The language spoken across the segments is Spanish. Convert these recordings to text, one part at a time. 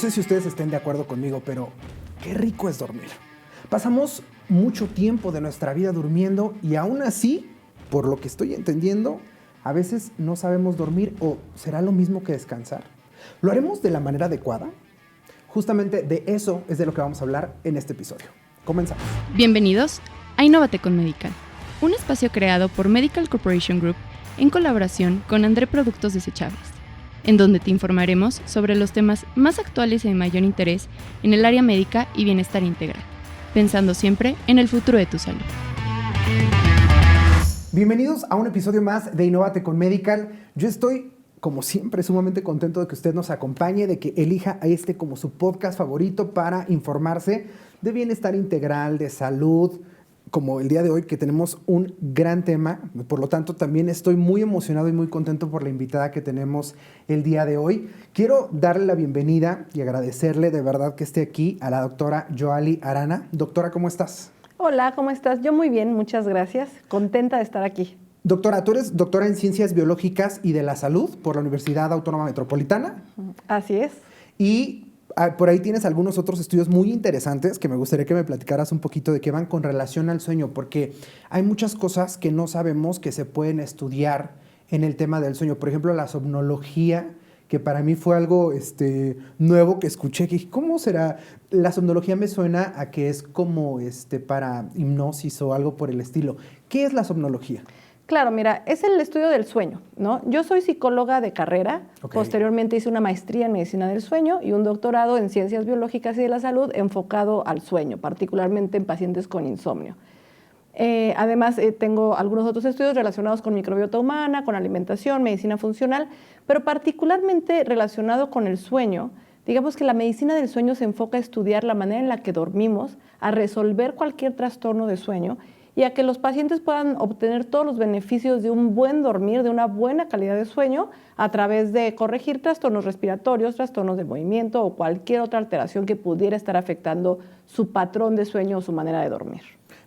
sé si ustedes estén de acuerdo conmigo, pero qué rico es dormir. Pasamos mucho tiempo de nuestra vida durmiendo y aún así, por lo que estoy entendiendo, a veces no sabemos dormir o será lo mismo que descansar. ¿Lo haremos de la manera adecuada? Justamente de eso es de lo que vamos a hablar en este episodio. Comenzamos. Bienvenidos a Innóvate con Medical, un espacio creado por Medical Corporation Group en colaboración con André Productos Desechables, en donde te informaremos sobre los temas más actuales y de mayor interés en el área médica y bienestar integral, pensando siempre en el futuro de tu salud. Bienvenidos a un episodio más de Innóvate con Medical. Yo estoy, como siempre, sumamente contento de que usted nos acompañe, de que elija a este como su podcast favorito para informarse de bienestar integral, de salud, como el día de hoy, que tenemos un gran tema. Por lo tanto, también estoy muy emocionado y muy contento por la invitada que tenemos el día de hoy. Quiero darle la bienvenida y agradecerle de verdad que esté aquí a la doctora Joali Arana. Doctora, ¿cómo estás? Hola, ¿cómo estás? Yo muy bien, muchas gracias. Contenta de estar aquí. Doctora, tú eres doctora en Ciencias Biológicas y de la Salud por la Universidad Autónoma Metropolitana. Así es. Y por ahí tienes algunos otros estudios muy interesantes que me gustaría que me platicaras un poquito de qué van con relación al sueño, porque hay muchas cosas que no sabemos que se pueden estudiar en el tema del sueño. Por ejemplo, la somnología, que para mí fue algo nuevo que escuché, que dije, ¿cómo será? La somnología me suena a que es como para hipnosis o algo por el estilo. ¿Qué es la somnología? Claro, mira, es el estudio del sueño, ¿no? Yo soy psicóloga de carrera, Posteriormente hice una maestría en medicina del sueño y un doctorado en ciencias biológicas y de la salud enfocado al sueño, particularmente en pacientes con insomnio. Además, tengo algunos otros estudios relacionados con microbiota humana, con alimentación, medicina funcional, pero particularmente relacionado con el sueño. Digamos que la medicina del sueño se enfoca a estudiar la manera en la que dormimos, a resolver cualquier trastorno de sueño y a que los pacientes puedan obtener todos los beneficios de un buen dormir, de una buena calidad de sueño, a través de corregir trastornos respiratorios, trastornos de movimiento o cualquier otra alteración que pudiera estar afectando su patrón de sueño o su manera de dormir.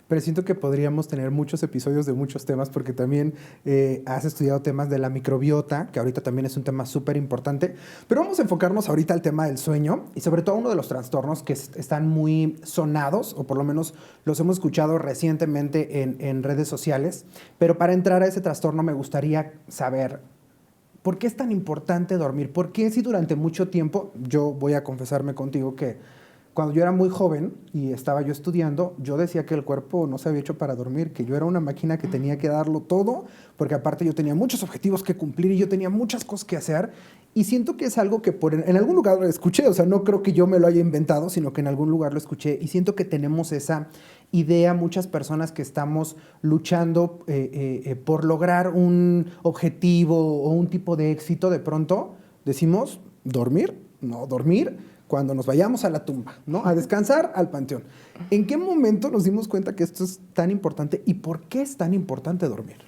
Pero siento que podríamos tener muchos episodios de muchos temas porque también has estudiado temas de la microbiota, que ahorita también es un tema súper importante. Pero vamos a enfocarnos ahorita al tema del sueño y sobre todo uno de los trastornos que están muy sonados, o por lo menos los hemos escuchado recientemente en redes sociales. Pero para entrar a ese trastorno me gustaría saber, ¿por qué es tan importante dormir? ¿Por qué si durante mucho tiempo, yo voy a confesarme contigo que cuando yo era muy joven y estaba yo estudiando, yo decía que el cuerpo no se había hecho para dormir, que yo era una máquina que tenía que darlo todo, porque aparte yo tenía muchos objetivos que cumplir y yo tenía muchas cosas que hacer. Y siento que es algo que en algún lugar lo escuché, o sea, no creo que yo me lo haya inventado, sino que en algún lugar lo escuché. Y siento que tenemos esa idea, muchas personas que estamos luchando por lograr un objetivo o un tipo de éxito, de pronto decimos, ¿dormir? No, dormir cuando nos vayamos a la tumba, ¿no? A descansar al panteón. ¿En qué momento nos dimos cuenta que esto es tan importante y por qué es tan importante dormir?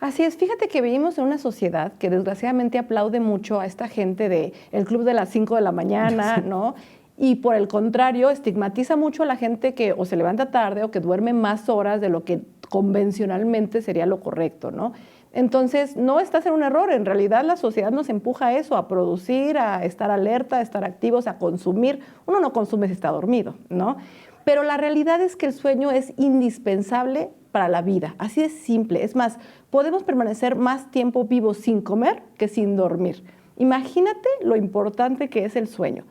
Así es, fíjate que vivimos en una sociedad que desgraciadamente aplaude mucho a esta gente del club de las 5 de la mañana, ¿no? Y por el contrario, estigmatiza mucho a la gente que o se levanta tarde o que duerme más horas de lo que convencionalmente sería lo correcto, ¿no? Entonces, no estás en un error. En realidad, la sociedad nos empuja a eso, a producir, a estar alerta, a estar activos, a consumir. Uno no consume si está dormido, ¿no? Pero la realidad es que el sueño es indispensable para la vida. Así es simple. Es más, podemos permanecer más tiempo vivos sin comer que sin dormir. Imagínate lo importante que es el sueño.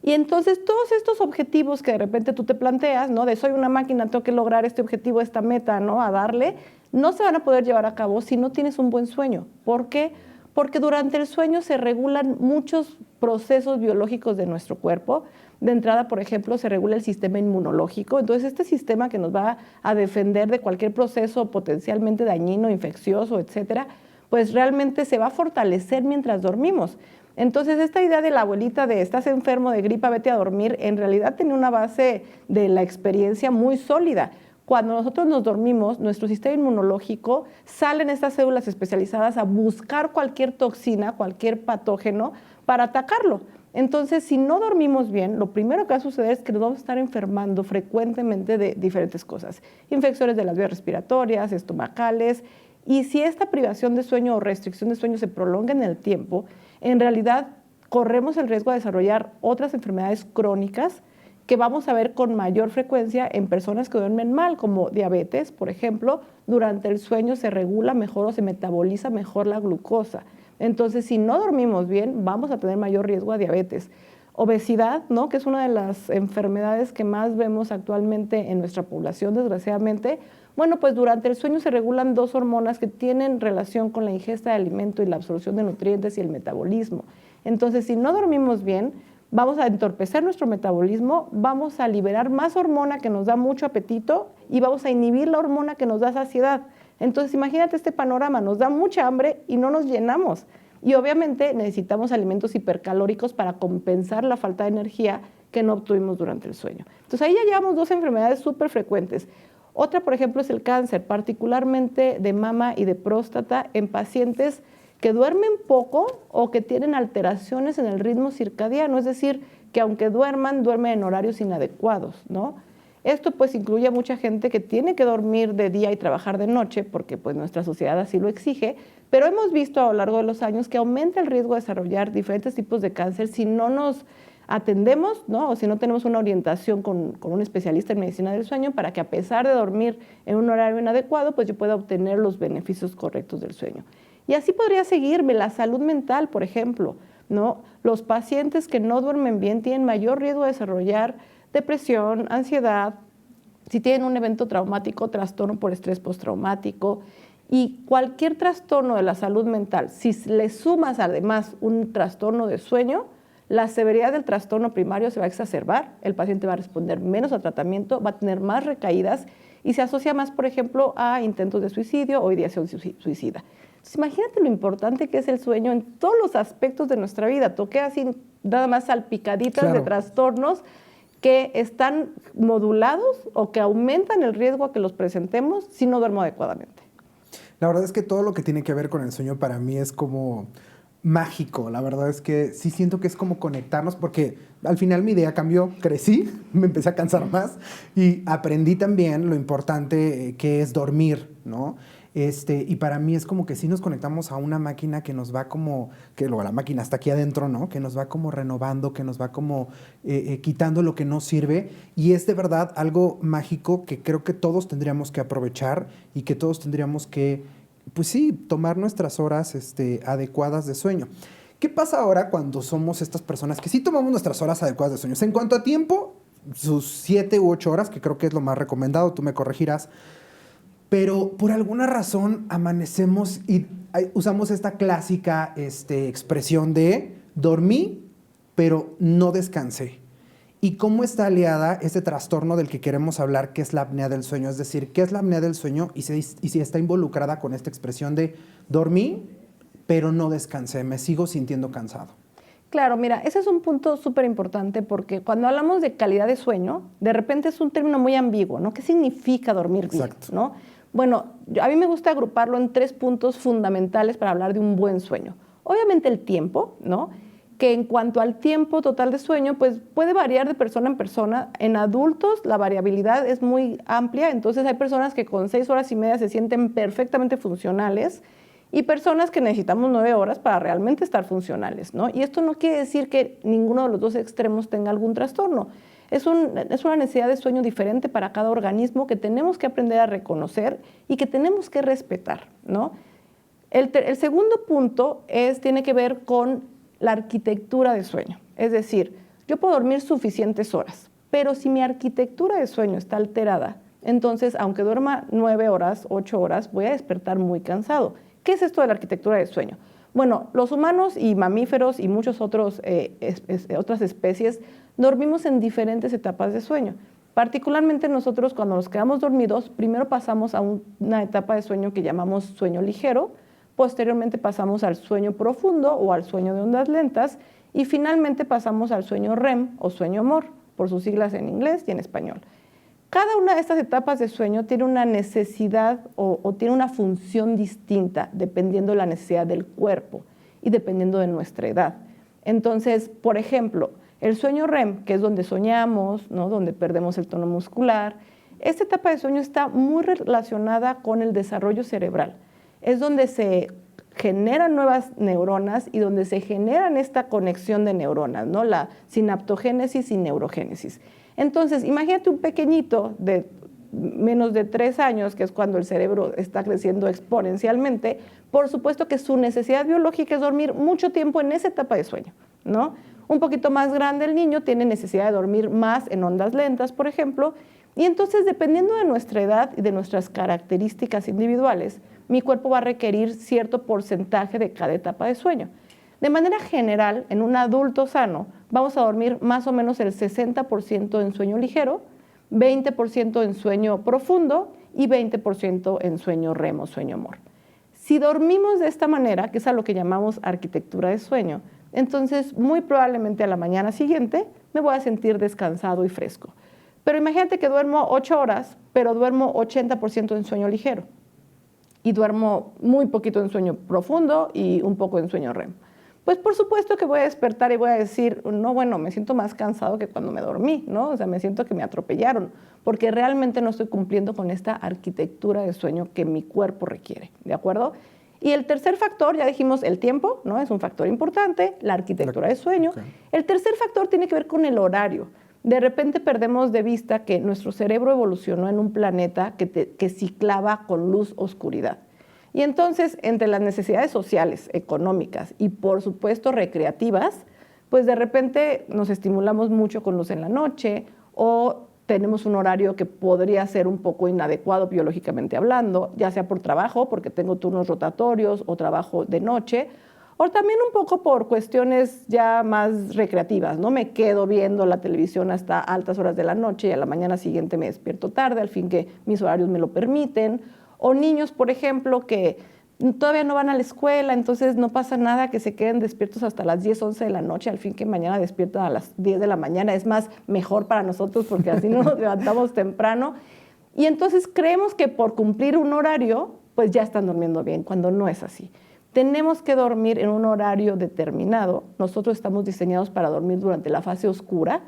Y entonces todos estos objetivos que de repente tú te planteas, ¿no? De soy una máquina, tengo que lograr este objetivo, esta meta, ¿no? A darle, no se van a poder llevar a cabo si no tienes un buen sueño. ¿Por qué? Porque durante el sueño se regulan muchos procesos biológicos de nuestro cuerpo. De entrada, por ejemplo, se regula el sistema inmunológico. Entonces, este sistema que nos va a defender de cualquier proceso potencialmente dañino, infeccioso, etcétera, pues realmente se va a fortalecer mientras dormimos. Entonces, esta idea de la abuelita de estás enfermo de gripa, vete a dormir, en realidad tiene una base de la experiencia muy sólida. Cuando nosotros nos dormimos, nuestro sistema inmunológico salen estas células especializadas a buscar cualquier toxina, cualquier patógeno para atacarlo. Entonces, si no dormimos bien, lo primero que va a suceder es que nos vamos a estar enfermando frecuentemente de diferentes cosas. Infecciones de las vías respiratorias, estomacales. Y si esta privación de sueño o restricción de sueño se prolonga en el tiempo, en realidad corremos el riesgo de desarrollar otras enfermedades crónicas que vamos a ver con mayor frecuencia en personas que duermen mal, como diabetes, por ejemplo. Durante el sueño se regula mejor o se metaboliza mejor la glucosa. Entonces, si no dormimos bien, vamos a tener mayor riesgo a diabetes. Obesidad, ¿no? Que es una de las enfermedades que más vemos actualmente en nuestra población, desgraciadamente. Bueno, pues durante el sueño se regulan dos hormonas que tienen relación con la ingesta de alimento y la absorción de nutrientes y el metabolismo. Entonces, si no dormimos bien, vamos a entorpecer nuestro metabolismo, vamos a liberar más hormona que nos da mucho apetito y vamos a inhibir la hormona que nos da saciedad. Entonces, imagínate este panorama, nos da mucha hambre y no nos llenamos. Y obviamente necesitamos alimentos hipercalóricos para compensar la falta de energía que no obtuvimos durante el sueño. Entonces, ahí ya llevamos dos enfermedades súper frecuentes. Otra, por ejemplo, es el cáncer, particularmente de mama y de próstata en pacientes que duermen poco o que tienen alteraciones en el ritmo circadiano, es decir, que aunque duermen en horarios inadecuados, ¿no? Esto pues incluye a mucha gente que tiene que dormir de día y trabajar de noche, porque pues nuestra sociedad así lo exige, pero hemos visto a lo largo de los años que aumenta el riesgo de desarrollar diferentes tipos de cáncer si no nos atendemos, ¿no? O si no tenemos una orientación con un especialista en medicina del sueño para que a pesar de dormir en un horario inadecuado, pues yo pueda obtener los beneficios correctos del sueño. Y así podría seguirme la salud mental, por ejemplo, ¿no? Los pacientes que no duermen bien tienen mayor riesgo de desarrollar depresión, ansiedad, si tienen un evento traumático, trastorno por estrés postraumático y cualquier trastorno de la salud mental. Si le sumas además un trastorno de sueño, la severidad del trastorno primario se va a exacerbar, el paciente va a responder menos al tratamiento, va a tener más recaídas y se asocia más, por ejemplo, a intentos de suicidio o ideación suicida. Entonces, imagínate lo importante que es el sueño en todos los aspectos de nuestra vida. Toqué así nada más salpicaditas de trastornos que están modulados o que aumentan el riesgo a que los presentemos si no duermo adecuadamente. La verdad es que todo lo que tiene que ver con el sueño para mí es como mágico. La verdad es que sí siento que es como conectarnos porque al final mi idea cambió, crecí, me empecé a cansar más y aprendí también lo importante que es dormir, ¿no? Y para mí es como que sí nos conectamos a una máquina que nos va como, que luego la máquina está aquí adentro, ¿no? Que nos va como renovando, que nos va como quitando lo que no sirve. Y es de verdad algo mágico que creo que todos tendríamos que aprovechar y que todos tendríamos que, pues sí, tomar nuestras horas adecuadas de sueño. ¿Qué pasa ahora cuando somos estas personas que sí tomamos nuestras horas adecuadas de sueño? En cuanto a tiempo, sus 7 u 8 horas, que creo que es lo más recomendado, tú me corregirás. Pero por alguna razón amanecemos y usamos esta clásica expresión de dormí, pero no descansé. ¿Y cómo está aliada este trastorno del que queremos hablar, que es la apnea del sueño? Es decir, ¿qué es la apnea del sueño? Y si está involucrada con esta expresión de dormí, pero no descansé, me sigo sintiendo cansado. Claro, mira, ese es un punto súper importante porque cuando hablamos de calidad de sueño, de repente es un término muy ambiguo, ¿no? ¿Qué significa dormir bien? Exacto. ¿No? Bueno, a mí me gusta agruparlo en 3 puntos fundamentales para hablar de un buen sueño. Obviamente el tiempo, ¿no? Que en cuanto al tiempo total de sueño, pues puede variar de persona en persona. En adultos la variabilidad es muy amplia, entonces hay personas que con 6 horas y media se sienten perfectamente funcionales y personas que necesitamos 9 horas para realmente estar funcionales, ¿no? Y esto no quiere decir que ninguno de los dos extremos tenga algún trastorno. Es una necesidad de sueño diferente para cada organismo que tenemos que aprender a reconocer y que tenemos que respetar, ¿no? El segundo punto tiene que ver con la arquitectura de sueño. Es decir, yo puedo dormir suficientes horas, pero si mi arquitectura de sueño está alterada, entonces, aunque duerma 9 horas, 8 horas, voy a despertar muy cansado. ¿Qué es esto de la arquitectura de sueño? Bueno, los humanos y mamíferos y muchas otras especies dormimos en diferentes etapas de sueño. Particularmente nosotros cuando nos quedamos dormidos, primero pasamos a una etapa de sueño que llamamos sueño ligero, posteriormente pasamos al sueño profundo o al sueño de ondas lentas y finalmente pasamos al sueño REM o sueño amor, por sus siglas en inglés y en español. Cada una de estas etapas de sueño tiene una necesidad o tiene una función distinta dependiendo de la necesidad del cuerpo y dependiendo de nuestra edad. Entonces, por ejemplo, el sueño REM, que es donde soñamos, ¿no? Donde perdemos el tono muscular, esta etapa de sueño está muy relacionada con el desarrollo cerebral. Es donde se generan nuevas neuronas y donde se generan esta conexión de neuronas, ¿no? La sinaptogénesis y neurogénesis. Entonces, imagínate un pequeñito de menos de 3 años, que es cuando el cerebro está creciendo exponencialmente. Por supuesto que su necesidad biológica es dormir mucho tiempo en esa etapa de sueño, ¿no? Un poquito más grande el niño tiene necesidad de dormir más en ondas lentas, por ejemplo, y entonces, dependiendo de nuestra edad y de nuestras características individuales, mi cuerpo va a requerir cierto porcentaje de cada etapa de sueño. De manera general, en un adulto sano, vamos a dormir más o menos el 60% en sueño ligero, 20% en sueño profundo y 20% en sueño REM o sueño MOR. Si dormimos de esta manera, que es a lo que llamamos arquitectura de sueño, entonces muy probablemente a la mañana siguiente me voy a sentir descansado y fresco. Pero imagínate que duermo 8 horas, pero duermo 80% en sueño ligero y duermo muy poquito en sueño profundo y un poco en sueño REM. Pues por supuesto que voy a despertar y voy a decir, no, bueno, me siento más cansado que cuando me dormí, ¿no? O sea, me siento que me atropellaron, porque realmente no estoy cumpliendo con esta arquitectura de sueño que mi cuerpo requiere, ¿de acuerdo? Y el tercer factor, ya dijimos, el tiempo, ¿no? Es un factor importante, la arquitectura de sueño. Okay. El tercer factor tiene que ver con el horario. De repente perdemos de vista que nuestro cerebro evolucionó en un planeta que ciclaba con luz-oscuridad. Y entonces, entre las necesidades sociales, económicas y, por supuesto, recreativas, pues de repente nos estimulamos mucho con luz en la noche o tenemos un horario que podría ser un poco inadecuado biológicamente hablando, ya sea por trabajo, porque tengo turnos rotatorios o trabajo de noche, o también un poco por cuestiones ya más recreativas, ¿no? Me quedo viendo la televisión hasta altas horas de la noche y a la mañana siguiente me despierto tarde, al fin que mis horarios me lo permiten. O niños, por ejemplo, que todavía no van a la escuela, entonces no pasa nada que se queden despiertos hasta las 10, 11 de la noche, al fin que mañana despiertan a las 10 de la mañana. Es más, mejor para nosotros porque así no nos levantamos temprano. Y entonces creemos que por cumplir un horario, pues ya están durmiendo bien, cuando no es así. Tenemos que dormir en un horario determinado. Nosotros estamos diseñados para dormir durante la fase oscura,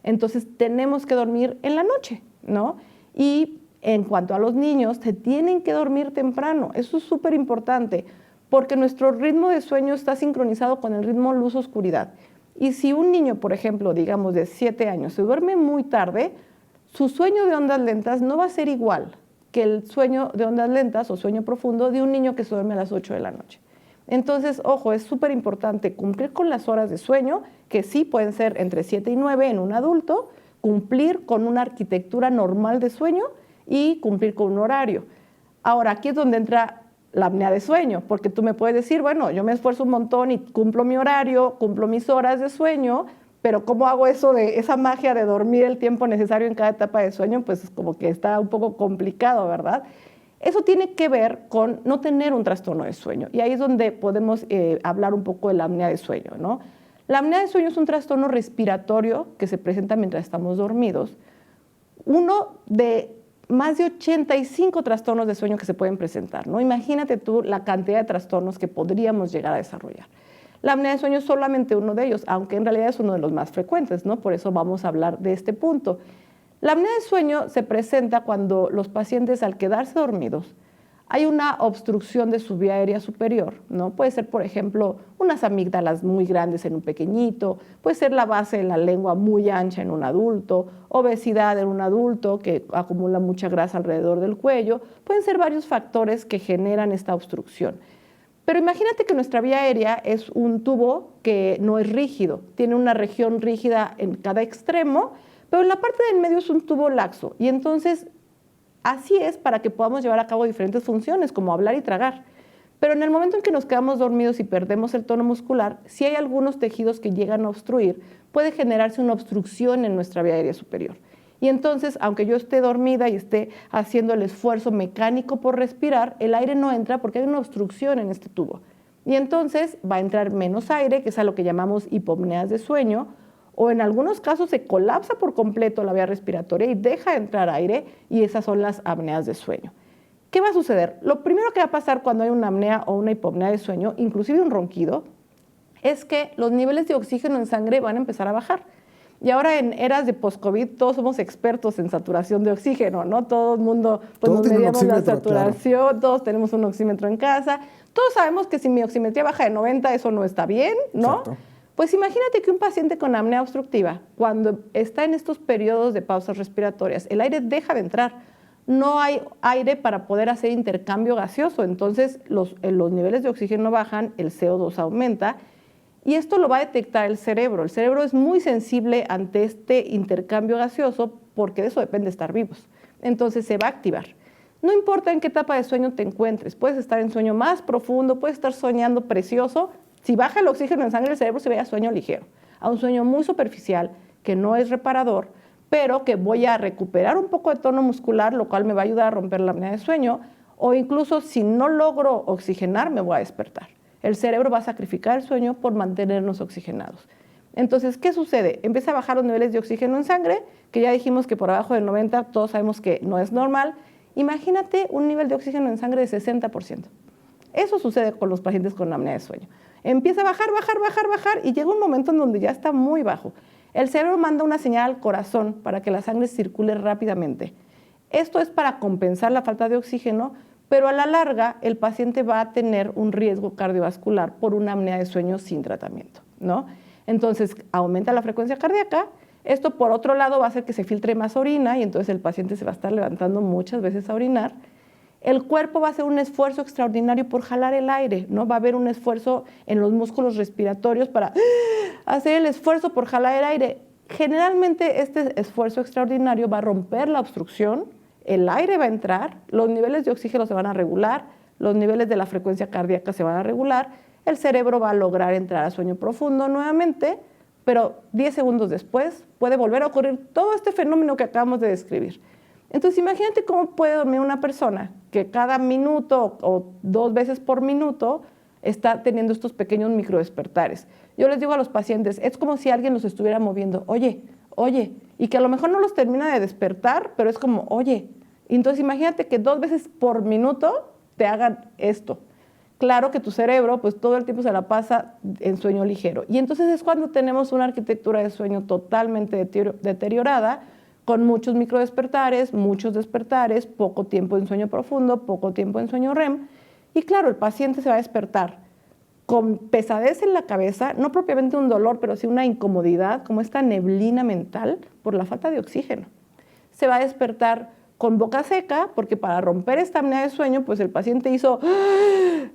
entonces tenemos que dormir en la noche, ¿no? Y en cuanto a los niños, se tienen que dormir temprano. Eso es súper importante, porque nuestro ritmo de sueño está sincronizado con el ritmo luz-oscuridad. Y si un niño, por ejemplo, digamos de 7 años, se duerme muy tarde, su sueño de ondas lentas no va a ser igual que el sueño de ondas lentas o sueño profundo de un niño que se duerme a las 8 de la noche. Entonces, ojo, es súper importante cumplir con las horas de sueño, que sí pueden ser entre 7 y 9 en un adulto, cumplir con una arquitectura normal de sueño y cumplir con un horario. Ahora, aquí es donde entra la apnea de sueño, porque tú me puedes decir, bueno, yo me esfuerzo un montón y cumplo mi horario, cumplo mis horas de sueño, pero ¿cómo hago eso de esa magia de dormir el tiempo necesario en cada etapa de sueño? Pues como que está un poco complicado, ¿verdad? Eso tiene que ver con no tener un trastorno de sueño, y ahí es donde podemos hablar un poco de la apnea de sueño, ¿no? La apnea de sueño es un trastorno respiratorio que se presenta mientras estamos dormidos. Uno de más de 85 trastornos de sueño que se pueden presentar, ¿no? Imagínate tú la cantidad de trastornos que podríamos llegar a desarrollar. La apnea de sueño es solamente uno de ellos, aunque en realidad es uno de los más frecuentes, ¿no? Por eso vamos a hablar de este punto. La apnea de sueño se presenta cuando los pacientes, al quedarse dormidos, hay una obstrucción de su vía aérea superior, ¿no? Puede ser, por ejemplo, unas amígdalas muy grandes en un pequeñito, puede ser la base de la lengua muy ancha en un adulto, obesidad en un adulto que acumula mucha grasa alrededor del cuello. Pueden ser varios factores que generan esta obstrucción. Pero imagínate que nuestra vía aérea es un tubo que no es rígido, tiene una región rígida en cada extremo, pero en la parte del medio es un tubo laxo, y entonces así es para que podamos llevar a cabo diferentes funciones, como hablar y tragar. Pero en el momento en que nos quedamos dormidos y perdemos el tono muscular, si hay algunos tejidos que llegan a obstruir, puede generarse una obstrucción en nuestra vía aérea superior. Y entonces, aunque yo esté dormida y esté haciendo el esfuerzo mecánico por respirar, el aire no entra porque hay una obstrucción en este tubo. Y entonces va a entrar menos aire, que es a lo que llamamos hipopneas de sueño, o en algunos casos se colapsa por completo la vía respiratoria y deja de entrar aire, y esas son las apneas de sueño. ¿Qué va a suceder? Lo primero que va a pasar cuando hay una apnea o una hipopnea de sueño, inclusive un ronquido, es que los niveles de oxígeno en sangre van a empezar a bajar. Y ahora en eras de post-COVID todos somos expertos en saturación de oxígeno, ¿no? Todo el mundo pues, nos medimos la saturación, claro. Todos tenemos un oxímetro en casa. Todos sabemos que si mi oximetría baja de 90, eso no está bien, ¿no? Exacto. Pues imagínate que un paciente con apnea obstructiva, cuando está en estos periodos de pausas respiratorias, el aire deja de entrar. No hay aire para poder hacer intercambio gaseoso. Entonces, los niveles de oxígeno bajan, el CO2 aumenta. Y esto lo va a detectar el cerebro. El cerebro es muy sensible ante este intercambio gaseoso porque de eso depende estar vivos. Entonces se va a activar. No importa en qué etapa de sueño te encuentres. Puedes estar en sueño más profundo, puedes estar soñando precioso. Si baja el oxígeno en sangre, el cerebro se va a sueño ligero, a un sueño muy superficial que no es reparador, pero que voy a recuperar un poco de tono muscular, lo cual me va a ayudar a romper la apnea de sueño. O incluso si no logro oxigenar, me voy a despertar. El cerebro va a sacrificar el sueño por mantenernos oxigenados. Entonces, ¿qué sucede? Empieza a bajar los niveles de oxígeno en sangre, que ya dijimos que por abajo de 90 todos sabemos que no es normal. Imagínate un nivel de oxígeno en sangre de 60%. Eso sucede con los pacientes con apnea de sueño. Empieza a bajar y llega un momento en donde ya está muy bajo. El cerebro manda una señal al corazón para que la sangre circule rápidamente. Esto es para compensar la falta de oxígeno, pero a la larga el paciente va a tener un riesgo cardiovascular por una apnea de sueño sin tratamiento, ¿no? Entonces aumenta la frecuencia cardíaca. Esto por otro lado va a hacer que se filtre más orina y entonces el paciente se va a estar levantando muchas veces a orinar. El cuerpo va a hacer un esfuerzo extraordinario por jalar el aire, ¿no? Va a haber un esfuerzo en los músculos respiratorios para hacer el esfuerzo por jalar el aire. Generalmente este esfuerzo extraordinario va a romper la obstrucción. El aire va a entrar, los niveles de oxígeno se van a regular, los niveles de la frecuencia cardíaca se van a regular, el cerebro va a lograr entrar a sueño profundo nuevamente, pero 10 segundos después puede volver a ocurrir todo este fenómeno que acabamos de describir. Entonces, imagínate cómo puede dormir una persona que cada minuto o 2 veces por minuto está teniendo estos pequeños microdespertares. Yo les digo a los pacientes, es como si alguien los estuviera moviendo, oye, y que a lo mejor no los termina de despertar, pero es como, oye. Entonces imagínate que 2 veces por minuto te hagan esto. Claro que tu cerebro pues todo el tiempo se la pasa en sueño ligero. Y entonces es cuando tenemos una arquitectura de sueño totalmente deteriorada, con muchos microdespertares, muchos despertares, poco tiempo en sueño profundo, poco tiempo en sueño REM. Y claro, el paciente se va a despertar con pesadez en la cabeza, no propiamente un dolor, pero sí una incomodidad, como esta neblina mental por la falta de oxígeno. Se va a despertar con boca seca, porque para romper esta apnea de sueño, pues el paciente hizo,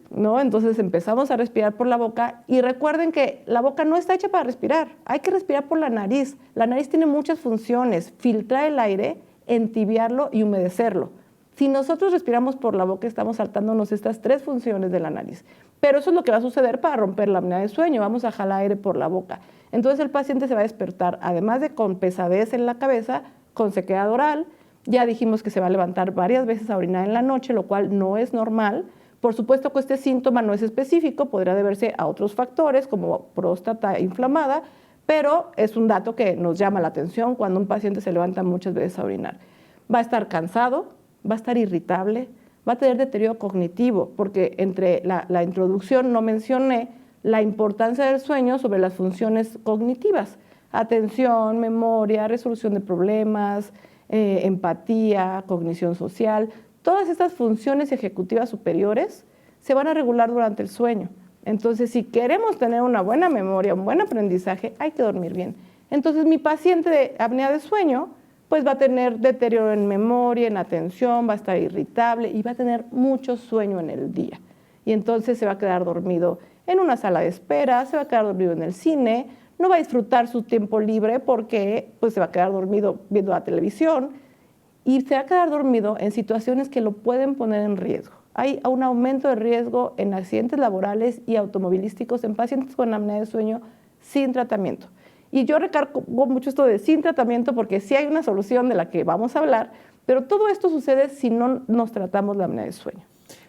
¿no? Entonces empezamos a respirar por la boca y recuerden que la boca no está hecha para respirar, hay que respirar por la nariz. La nariz tiene muchas funciones, filtrar el aire, entibiarlo y humedecerlo. Si nosotros respiramos por la boca, estamos saltándonos estas 3 funciones de la nariz. Pero eso es lo que va a suceder para romper la apnea de sueño, vamos a jalar aire por la boca. Entonces el paciente se va a despertar, además de con pesadez en la cabeza, con sequedad oral. Ya dijimos que se va a levantar varias veces a orinar en la noche, lo cual no es normal. Por supuesto que este síntoma no es específico, podría deberse a otros factores como próstata inflamada, pero es un dato que nos llama la atención cuando un paciente se levanta muchas veces a orinar. Va a estar cansado, va a estar irritable, va a tener deterioro cognitivo, porque entre la introducción no mencioné la importancia del sueño sobre las funciones cognitivas, atención, memoria, resolución de problemas, empatía, cognición social. Todas estas funciones ejecutivas superiores se van a regular durante el sueño. Entonces, si queremos tener una buena memoria, un buen aprendizaje, hay que dormir bien. Entonces, mi paciente de apnea de sueño pues va a tener deterioro en memoria, en atención, va a estar irritable y va a tener mucho sueño en el día. Y entonces se va a quedar dormido en una sala de espera, se va a quedar dormido en el cine, no va a disfrutar su tiempo libre porque pues, se va a quedar dormido viendo la televisión y se va a quedar dormido en situaciones que lo pueden poner en riesgo. Hay un aumento de riesgo en accidentes laborales y automovilísticos en pacientes con apnea de sueño sin tratamiento. Y yo recargo mucho esto de sin tratamiento porque sí hay una solución de la que vamos a hablar, pero todo esto sucede si no nos tratamos la apnea de sueño.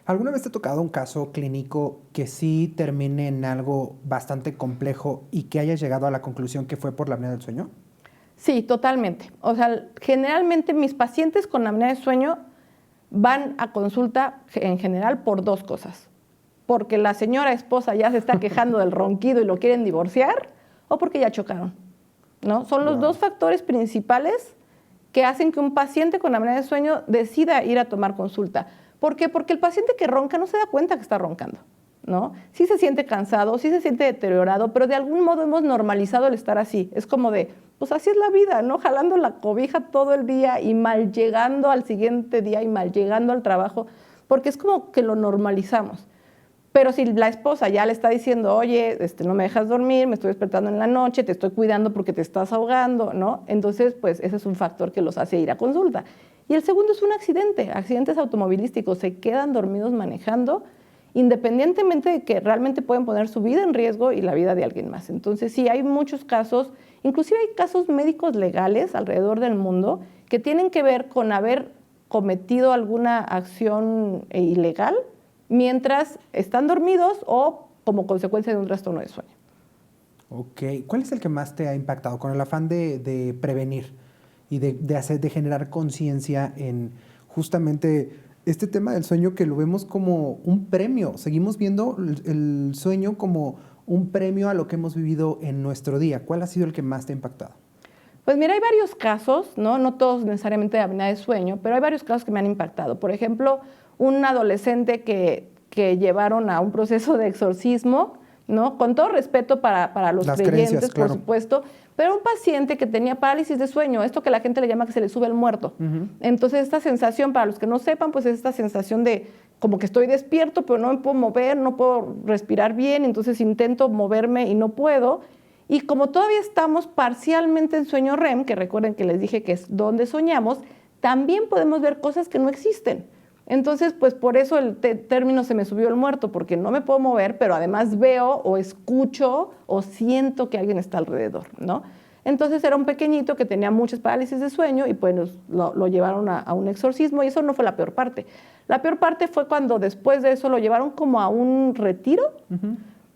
¿Alguna vez te ha tocado un caso clínico que sí termine en algo bastante complejo y que hayas llegado a la conclusión que fue por la apnea del sueño? Sí, totalmente. O sea, generalmente mis pacientes con apnea de sueño van a consulta en general por 2 cosas. Porque la señora esposa ya se está quejando del ronquido y lo quieren divorciar, o porque ya chocaron. ¿no? Son los dos factores principales que hacen que un paciente con apnea de sueño decida ir a tomar consulta. ¿Por qué? Porque el paciente que ronca no se da cuenta que está roncando, ¿no? Sí se siente cansado, sí se siente deteriorado, pero de algún modo hemos normalizado el estar así. Es como de, pues así es la vida, ¿no? Jalando la cobija todo el día y mal llegando al siguiente día y mal llegando al trabajo, porque es como que lo normalizamos. Pero si la esposa ya le está diciendo, oye, no me dejas dormir, me estoy despertando en la noche, te estoy cuidando porque te estás ahogando, ¿no? Entonces, pues ese es un factor que los hace ir a consulta. Y el segundo es un accidente, accidentes automovilísticos, se quedan dormidos manejando, independientemente de que realmente pueden poner su vida en riesgo y la vida de alguien más. Entonces, sí, hay muchos casos, inclusive hay casos médicos legales alrededor del mundo que tienen que ver con haber cometido alguna acción ilegal mientras están dormidos o como consecuencia de un trastorno de sueño. Ok. ¿Cuál es el que más te ha impactado con el afán de prevenir y de generar conciencia en justamente este tema del sueño, que lo vemos como un premio? Seguimos viendo el sueño como un premio a lo que hemos vivido en nuestro día. ¿Cuál ha sido el que más te ha impactado? Pues mira, hay varios casos, no todos necesariamente de apnea de sueño, pero hay varios casos que me han impactado. Por ejemplo, un adolescente que llevaron a un proceso de exorcismo, ¿no? Con todo respeto para los creyentes, claro, por supuesto, pero un paciente que tenía parálisis de sueño, esto que la gente le llama que se le sube el muerto. Entonces, esta sensación, para los que no sepan, pues es esta sensación de como que estoy despierto, pero no me puedo mover, no puedo respirar bien, entonces intento moverme y no puedo. Y como todavía estamos parcialmente en sueño REM, que recuerden que les dije que es donde soñamos, también podemos ver cosas que no existen. Entonces, pues por eso el término se me subió el muerto, porque no me puedo mover, pero además veo o escucho o siento que alguien está alrededor, ¿no? Entonces era un pequeñito que tenía muchas parálisis de sueño y pues lo llevaron a un exorcismo, y eso no fue la peor parte. La peor parte fue cuando después de eso lo llevaron como a un retiro,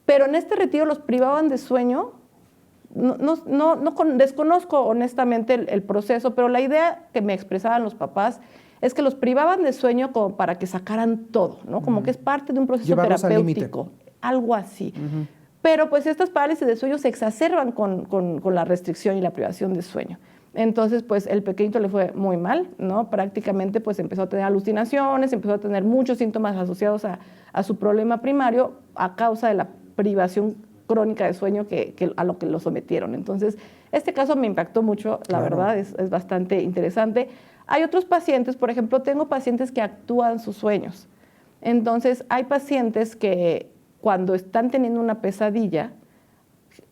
pero en este retiro los privaban de sueño. Desconozco honestamente el proceso, pero la idea que me expresaban los papás es que los privaban de sueño como para que sacaran todo, ¿no? Como que es parte de un proceso terapéutico, algo así. Pero pues estas parálisis de sueño se exacerban con la restricción y la privación de sueño. Entonces, pues el pequeñito le fue muy mal, ¿no? Prácticamente pues empezó a tener alucinaciones, empezó a tener muchos síntomas asociados a su problema primario a causa de la privación crónica de sueño a lo que lo sometieron. Entonces, este caso me impactó mucho, la verdad, es bastante interesante. Hay otros pacientes, por ejemplo, tengo pacientes que actúan sus sueños. Entonces, hay pacientes que cuando están teniendo una pesadilla,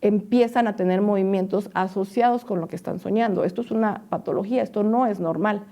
empiezan a tener movimientos asociados con lo que están soñando. Esto es una patología, esto no es normal.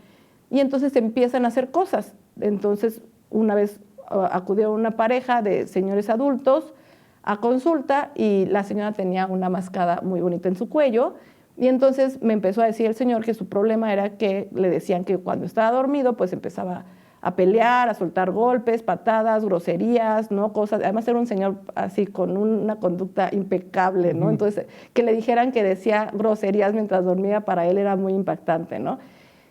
Y entonces empiezan a hacer cosas. Entonces, una vez acudió una pareja de señores adultos a consulta y la señora tenía una mascada muy bonita en su cuello, y entonces me empezó a decir el señor que su problema era que le decían que cuando estaba dormido pues empezaba a pelear, a soltar golpes, patadas, groserías, ¿no? Cosas. Además era un señor así con una conducta impecable, ¿no? Entonces que le dijeran que decía groserías mientras dormía, para él era muy impactante, ¿no?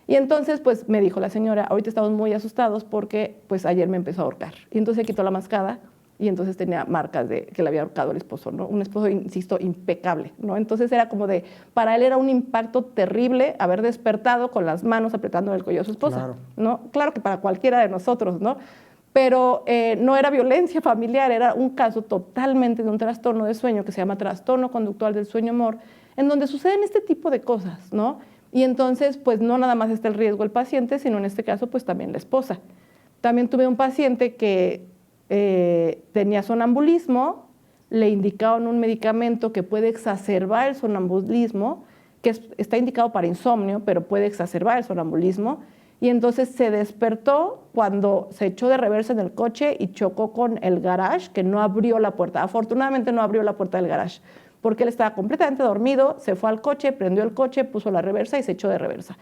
Y entonces pues me dijo la señora, ahorita estamos muy asustados porque pues ayer me empezó a ahorcar. Y entonces quitó la mascada y entonces tenía marcas de que le había ahorcado el esposo, ¿no? Un esposo, insisto, impecable, ¿no? Entonces era como para él era un impacto terrible haber despertado con las manos apretando el cuello de su esposa, claro, ¿no? Claro que para cualquiera de nosotros, ¿no? Pero no era violencia familiar, era un caso totalmente de un trastorno de sueño que se llama trastorno conductual del sueño-humor, en donde suceden este tipo de cosas, ¿no? Y entonces, pues no nada más está el riesgo el paciente, sino en este caso, pues también la esposa. También tuve un paciente que tenía sonambulismo, le indicaron un medicamento que puede exacerbar el sonambulismo, que está indicado para insomnio, pero puede exacerbar el sonambulismo, y entonces se despertó cuando se echó de reversa en el coche y chocó con el garage, que no abrió la puerta. Afortunadamente no abrió la puerta del garage, porque él estaba completamente dormido, se fue al coche, prendió el coche, puso la reversa y se echó de reversa.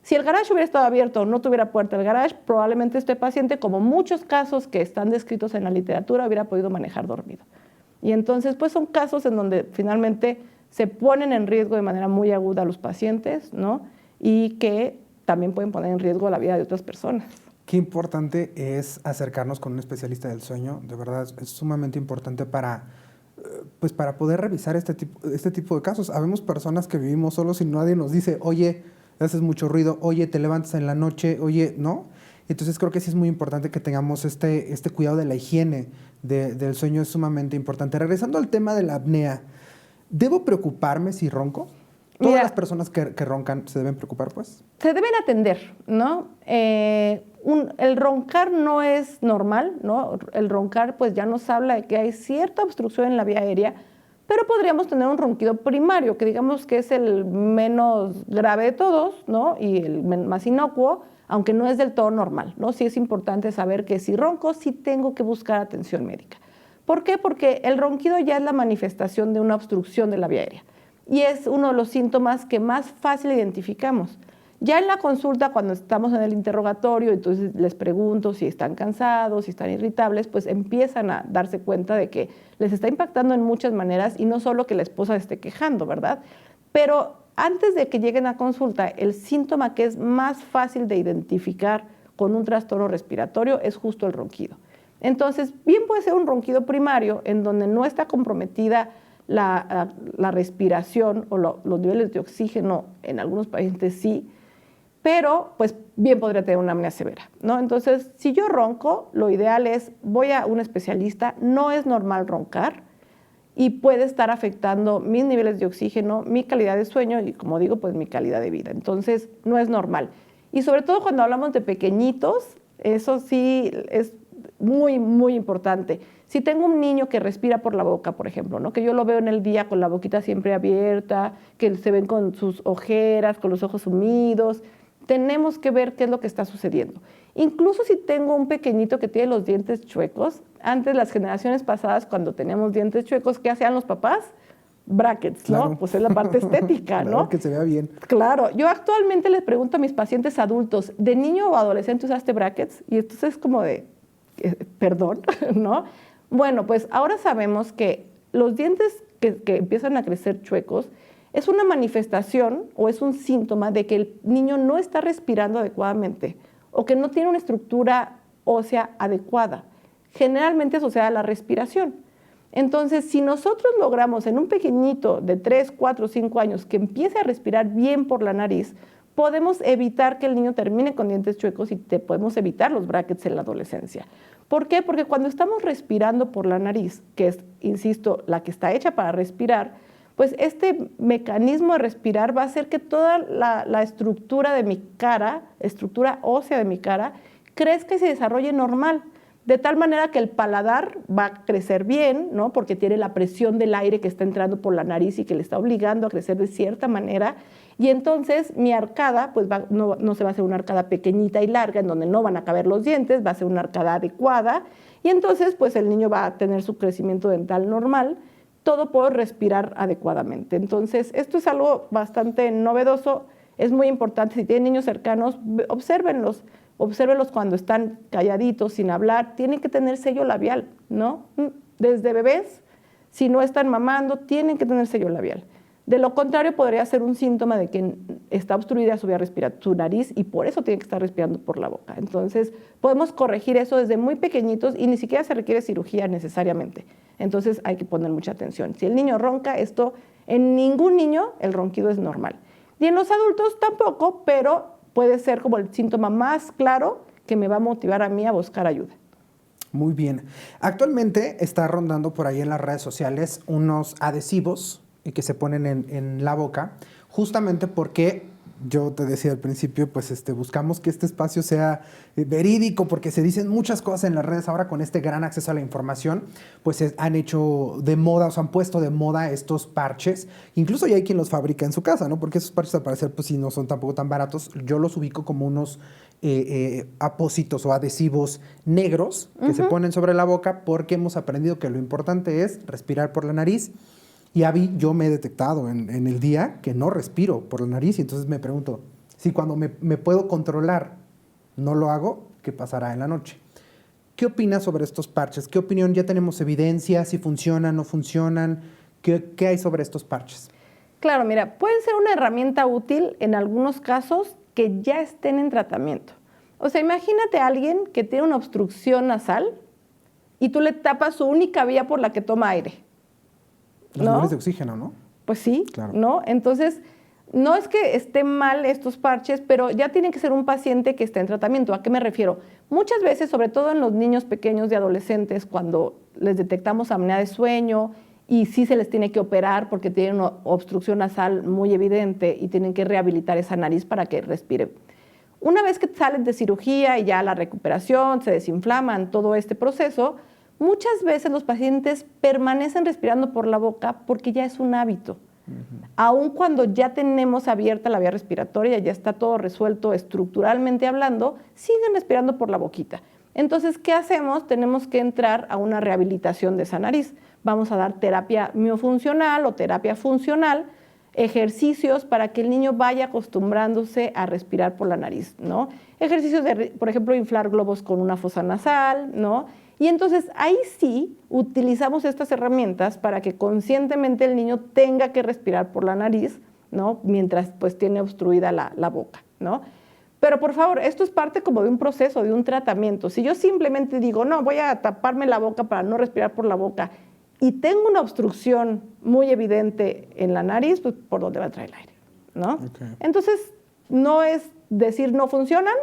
Si el garage hubiera estado abierto o no tuviera puerta el garage, probablemente este paciente, como muchos casos que están descritos en la literatura, hubiera podido manejar dormido. Y entonces, pues son casos en donde finalmente se ponen en riesgo de manera muy aguda a los pacientes, ¿no? Y que también pueden poner en riesgo la vida de otras personas. Qué importante es acercarnos con un especialista del sueño. De verdad, es sumamente importante para pues para poder revisar este tipo de casos. Habemos personas que vivimos solos y nadie nos dice, oye, haces mucho ruido, oye, te levantas en la noche, oye, ¿no? Entonces creo que sí es muy importante que tengamos este cuidado de la higiene del sueño, es sumamente importante. Regresando al tema de la apnea, ¿debo preocuparme si ronco? ¿Todas las personas que roncan se deben preocupar, pues? Se deben atender, ¿no? El roncar no es normal, ¿no? El roncar pues ya nos habla de que hay cierta obstrucción en la vía aérea, pero podríamos tener un ronquido primario, que digamos que es el menos grave de todos, ¿no? Y el más inocuo, aunque no es del todo normal, ¿no? Sí es importante saber que si ronco, sí tengo que buscar atención médica. ¿Por qué? Porque el ronquido ya es la manifestación de una obstrucción de la vía aérea y es uno de los síntomas que más fácil identificamos. Ya en la consulta, cuando estamos en el interrogatorio, entonces les pregunto si están cansados, si están irritables, pues empiezan a darse cuenta de que les está impactando en muchas maneras y no solo que la esposa esté quejando, ¿verdad? Pero antes de que lleguen a consulta, el síntoma que es más fácil de identificar con un trastorno respiratorio es justo el ronquido. Entonces, bien puede ser un ronquido primario en donde no está comprometida la respiración o los niveles de oxígeno, en algunos pacientes sí, pero pues bien podría tener una apnea severa, ¿no? Entonces, si yo ronco, lo ideal es, voy a un especialista, no es normal roncar y puede estar afectando mis niveles de oxígeno, mi calidad de sueño y, como digo, pues mi calidad de vida. Entonces, no es normal. Y sobre todo cuando hablamos de pequeñitos, eso sí es muy, muy importante. Si tengo un niño que respira por la boca, por ejemplo, ¿no? Que yo lo veo en el día con la boquita siempre abierta, que se ven con sus ojeras, con los ojos sumidos, tenemos que ver qué es lo que está sucediendo. Incluso si tengo un pequeñito que tiene los dientes chuecos, antes las generaciones pasadas cuando teníamos dientes chuecos, ¿qué hacían los papás? Brackets, ¿no? Claro. Pues es la parte estética, Claro, ¿no? que se vea bien. Claro, yo actualmente les pregunto a mis pacientes adultos, ¿de niño o adolescente usaste brackets? Y entonces es como de, perdón, ¿no? Bueno, pues ahora sabemos que los dientes que empiezan a crecer chuecos es una manifestación o es un síntoma de que el niño no está respirando adecuadamente o que no tiene una estructura ósea adecuada, generalmente asociada a la respiración. Entonces, si nosotros logramos en un pequeñito de 3, 4, 5 años que empiece a respirar bien por la nariz, podemos evitar que el niño termine con dientes chuecos y podemos evitar los brackets en la adolescencia. ¿Por qué? Porque cuando estamos respirando por la nariz, que es, insisto, la que está hecha para respirar, pues este mecanismo de respirar va a hacer que toda la estructura de mi cara, estructura ósea de mi cara, crezca y se desarrolle normal, de tal manera que el paladar va a crecer bien, ¿no? Porque tiene la presión del aire que está entrando por la nariz y que le está obligando a crecer de cierta manera, y entonces mi arcada pues no se va a hacer una arcada pequeñita y larga en donde no van a caber los dientes, va a ser una arcada adecuada, y entonces pues el niño va a tener su crecimiento dental normal, todo por respirar adecuadamente. Entonces, esto es algo bastante novedoso, es muy importante. Si tienen niños cercanos, obsérvenlos cuando están calladitos, sin hablar, tienen que tener sello labial, ¿no? Desde bebés, si no están mamando, tienen que tener sello labial. De lo contrario, podría ser un síntoma de que está obstruida su vía respiratoria, su nariz, y por eso tiene que estar respirando por la boca. Entonces, podemos corregir eso desde muy pequeñitos y ni siquiera se requiere cirugía necesariamente. Entonces, hay que poner mucha atención. Si el niño ronca, en ningún niño el ronquido es normal. Y en los adultos tampoco, pero puede ser como el síntoma más claro que me va a motivar a mí a buscar ayuda. Muy bien. Actualmente está rondando por ahí en las redes sociales unos adhesivos que se ponen en la boca, justamente porque yo te decía al principio, pues buscamos que este espacio sea verídico, porque se dicen muchas cosas en las redes ahora con este gran acceso a la información, pues han hecho de moda, o sea, han puesto de moda estos parches, incluso ya hay quien los fabrica en su casa, ¿no? Porque esos parches al parecer, pues sí, no son tampoco tan baratos, yo los ubico como unos apósitos o adhesivos negros que se ponen sobre la boca, porque hemos aprendido que lo importante es respirar por la nariz. Y yo me he detectado en el día que no respiro por la nariz y entonces me pregunto, si cuando me puedo controlar no lo hago, ¿qué pasará en la noche? ¿Qué opinas sobre estos parches? ¿Qué opinión? ¿Ya tenemos evidencia? ¿Si funcionan, no funcionan? ¿Qué hay sobre estos parches? Claro, mira, pueden ser una herramienta útil en algunos casos que ya estén en tratamiento. O sea, imagínate a alguien que tiene una obstrucción nasal y tú le tapas su única vía por la que toma aire. Los ¿no? niveles de oxígeno, ¿no? Pues sí, Claro. ¿no? Entonces, no es que estén mal estos parches, pero ya tiene que ser un paciente que esté en tratamiento. ¿A qué me refiero? Muchas veces, sobre todo en los niños pequeños y adolescentes, cuando les detectamos apnea de sueño y sí se les tiene que operar porque tienen una obstrucción nasal muy evidente y tienen que rehabilitar esa nariz para que respire. Una vez que salen de cirugía y ya la recuperación, se desinflaman, todo este proceso, muchas veces los pacientes permanecen respirando por la boca porque ya es un hábito. Aun cuando ya tenemos abierta la vía respiratoria, ya está todo resuelto estructuralmente hablando, siguen respirando por la boquita. Entonces, ¿qué hacemos? Tenemos que entrar a una rehabilitación de esa nariz. Vamos a dar terapia miofuncional o terapia funcional, ejercicios para que el niño vaya acostumbrándose a respirar por la nariz, ¿no? Ejercicios de, por ejemplo, inflar globos con una fosa nasal, ¿no? Y entonces ahí sí utilizamos estas herramientas para que conscientemente el niño tenga que respirar por la nariz, ¿no? Mientras pues tiene obstruida la boca, ¿no? Pero por favor, esto es parte como de un proceso, de un tratamiento. Si yo simplemente digo, no, voy a taparme la boca para no respirar por la boca y tengo una obstrucción muy evidente en la nariz, pues ¿por dónde va a entrar el aire? ¿No? Okay. Entonces, no es decir no funcionan.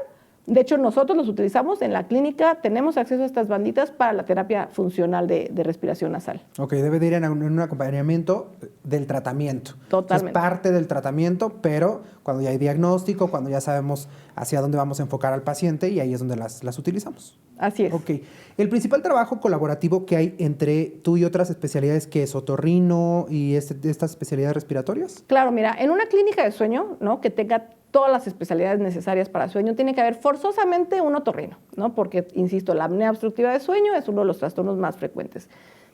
De hecho, nosotros los utilizamos en la clínica, tenemos acceso a estas banditas para la terapia funcional de respiración nasal. Ok, debe de ir en un acompañamiento del tratamiento. Totalmente. Es parte del tratamiento, pero cuando ya hay diagnóstico, cuando ya sabemos hacia dónde vamos a enfocar al paciente, y ahí es donde las utilizamos. Así es. Ok. El principal trabajo colaborativo que hay entre tú y otras especialidades, ¿qué es? ¿Otorrino y estas especialidades respiratorias? Claro, mira, en una clínica de sueño, ¿no? Que tenga todas las especialidades necesarias para sueño, tiene que haber forzosamente un otorrino, ¿no? Porque, insisto, la apnea obstructiva de sueño es uno de los trastornos más frecuentes.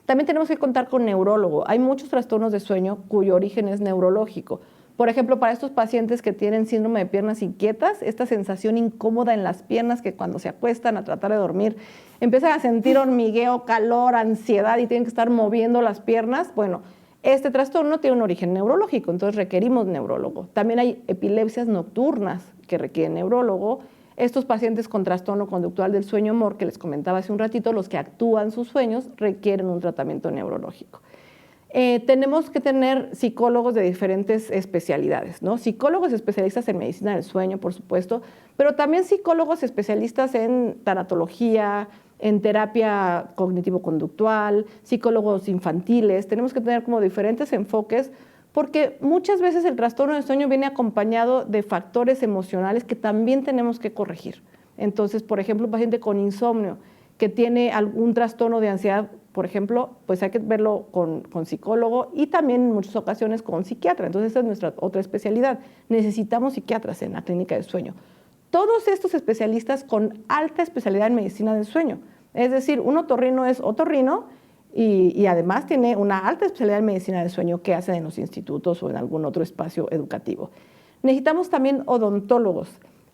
También tenemos que contar con neurólogo. Hay muchos trastornos de sueño cuyo origen es neurológico. Por ejemplo, para estos pacientes que tienen síndrome de piernas inquietas, esta sensación incómoda en las piernas que cuando se acuestan a tratar de dormir empiezan a sentir hormigueo, calor, ansiedad y tienen que estar moviendo las piernas, bueno, este trastorno tiene un origen neurológico, entonces requerimos neurólogo. También hay epilepsias nocturnas que requieren neurólogo. Estos pacientes con trastorno conductual del sueño MOR, que les comentaba hace un ratito, los que actúan sus sueños, requieren un tratamiento neurológico. Tenemos que tener psicólogos de diferentes especialidades, ¿no? Psicólogos especialistas en medicina del sueño, por supuesto, pero también psicólogos especialistas en tanatología, en terapia cognitivo-conductual, psicólogos infantiles. Tenemos que tener como diferentes enfoques porque muchas veces el trastorno del sueño viene acompañado de factores emocionales que también tenemos que corregir. Entonces, por ejemplo, un paciente con insomnio que tiene algún trastorno de ansiedad, por ejemplo, pues hay que verlo con psicólogo y también en muchas ocasiones con psiquiatra. Entonces, esa es nuestra otra especialidad. Necesitamos psiquiatras en la clínica de sueño. Todos estos especialistas con alta especialidad en medicina del sueño. Es decir, un otorrino es otorrino y además tiene una alta especialidad en medicina del sueño que hacen en los institutos o en algún otro espacio educativo. Necesitamos también odontólogos.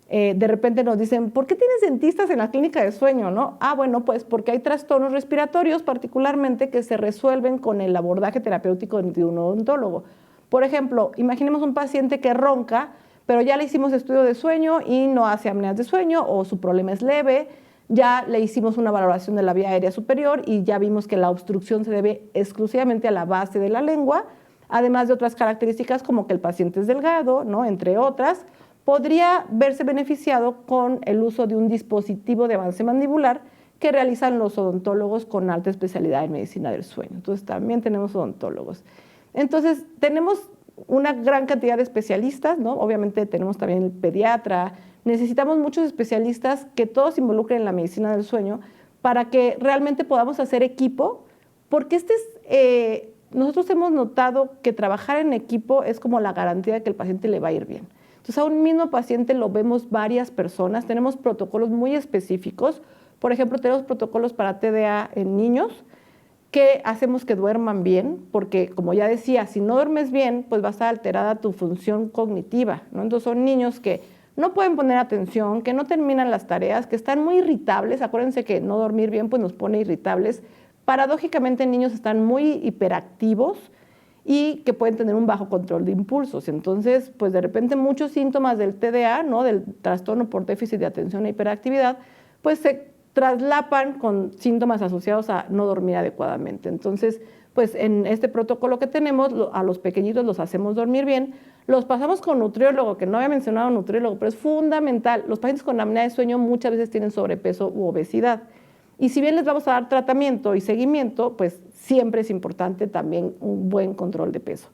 De repente nos dicen, ¿por qué tienes dentistas en la clínica de sueño? ¿No? Ah, bueno, pues porque hay trastornos respiratorios particularmente que se resuelven con el abordaje terapéutico de un odontólogo. Por ejemplo, imaginemos un paciente que ronca, pero ya le hicimos estudio de sueño y no hace apneas de sueño o su problema es leve, ya le hicimos una valoración de la vía aérea superior y ya vimos que la obstrucción se debe exclusivamente a la base de la lengua, además de otras características como que el paciente es delgado, ¿no? Entre otras, podría verse beneficiado con el uso de un dispositivo de avance mandibular que realizan los odontólogos con alta especialidad en medicina del sueño. Entonces, también tenemos odontólogos. Entonces, tenemos una gran cantidad de especialistas, ¿no? Obviamente tenemos también el pediatra. Necesitamos muchos especialistas que todos involucren en la medicina del sueño para que realmente podamos hacer equipo, porque nosotros hemos notado que trabajar en equipo es como la garantía de que el paciente le va a ir bien. Entonces, a un mismo paciente lo vemos varias personas, tenemos protocolos muy específicos. Por ejemplo, tenemos protocolos para TDA en niños que hacemos que duerman bien, porque como ya decía, si no duermes bien, pues va a estar alterada tu función cognitiva, ¿no? Entonces, son niños que no pueden poner atención, que no terminan las tareas, que están muy irritables. Acuérdense que no dormir bien pues nos pone irritables. Paradójicamente, niños están muy hiperactivos y que pueden tener un bajo control de impulsos. Entonces, pues de repente muchos síntomas del TDA, ¿no? Del trastorno por déficit de atención e hiperactividad, pues se traslapan con síntomas asociados a no dormir adecuadamente. Entonces, pues en este protocolo que tenemos, a los pequeñitos los hacemos dormir bien, los pasamos con nutriólogo, que no había mencionado nutriólogo, pero es fundamental. Los pacientes con apnea de sueño muchas veces tienen sobrepeso u obesidad. Y si bien les vamos a dar tratamiento y seguimiento, pues siempre es importante también un buen control de peso.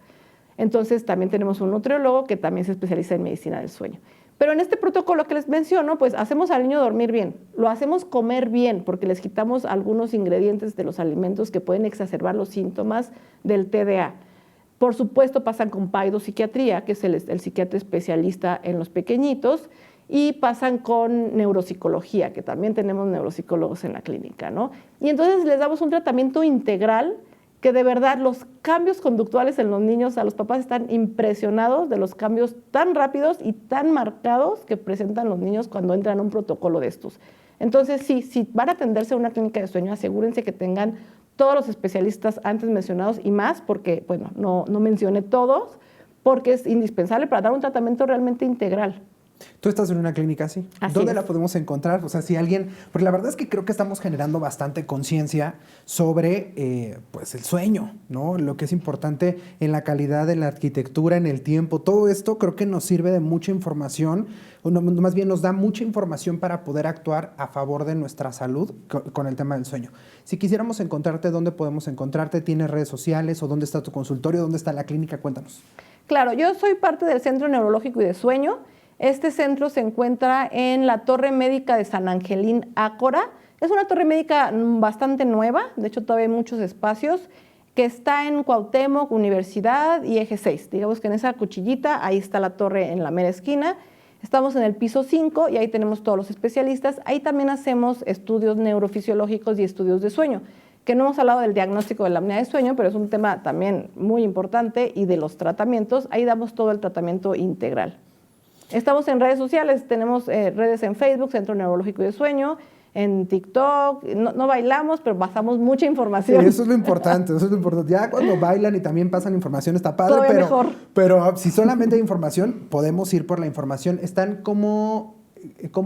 Entonces también tenemos un nutriólogo que también se especializa en medicina del sueño. Pero en este protocolo que les menciono, pues hacemos al niño dormir bien, lo hacemos comer bien, porque les quitamos algunos ingredientes de los alimentos que pueden exacerbar los síntomas del TDA. Por supuesto pasan con paidopsiquiatría, que es el psiquiatra especialista en los pequeñitos, y pasan con neuropsicología, que también tenemos neuropsicólogos en la clínica, ¿no? Y entonces les damos un tratamiento integral que de verdad los cambios conductuales en los niños, a los papás están impresionados de los cambios tan rápidos y tan marcados que presentan los niños cuando entran a un protocolo de estos. Entonces, sí, si van a atenderse a una clínica de sueño, asegúrense que tengan todos los especialistas antes mencionados y más, porque, bueno, no mencioné todos, porque es indispensable para dar un tratamiento realmente integral. Tú estás en una clínica así. Así ¿Dónde es. la podemos encontrar? O sea, si alguien... Porque la verdad es que creo que estamos generando bastante conciencia sobre pues el sueño, ¿no? Lo que es importante en la calidad de la arquitectura, en el tiempo. Todo esto creo que nos sirve de mucha información, o no, más bien nos da mucha información para poder actuar a favor de nuestra salud con el tema del sueño. Si quisiéramos encontrarte, ¿dónde podemos encontrarte? ¿Tienes redes sociales o dónde está tu consultorio? ¿Dónde está la clínica? Cuéntanos. Claro, yo soy parte del Centro Neurológico y de Sueño. Este centro se encuentra en la Torre Médica de San Angelín Ácora. Es una torre médica bastante nueva, de hecho todavía hay muchos espacios, que está en Cuauhtémoc, Universidad y Eje 6. Digamos que en esa cuchillita, ahí está la torre en la mera esquina. Estamos en el piso 5 y ahí tenemos todos los especialistas. Ahí también hacemos estudios neurofisiológicos y estudios de sueño, que no hemos hablado del diagnóstico de la apnea de sueño, pero es un tema también muy importante, y de los tratamientos. Ahí damos todo el tratamiento integral. Estamos en redes sociales, tenemos redes en Facebook, Centro Neurológico y de Sueño, en TikTok, no bailamos, pero pasamos mucha información. Sí, eso es lo importante, eso es lo importante. Ya cuando bailan y también pasan información está padre, Todavía mejor. Pero si solamente hay información, podemos ir por la información. ¿Están ¿Cómo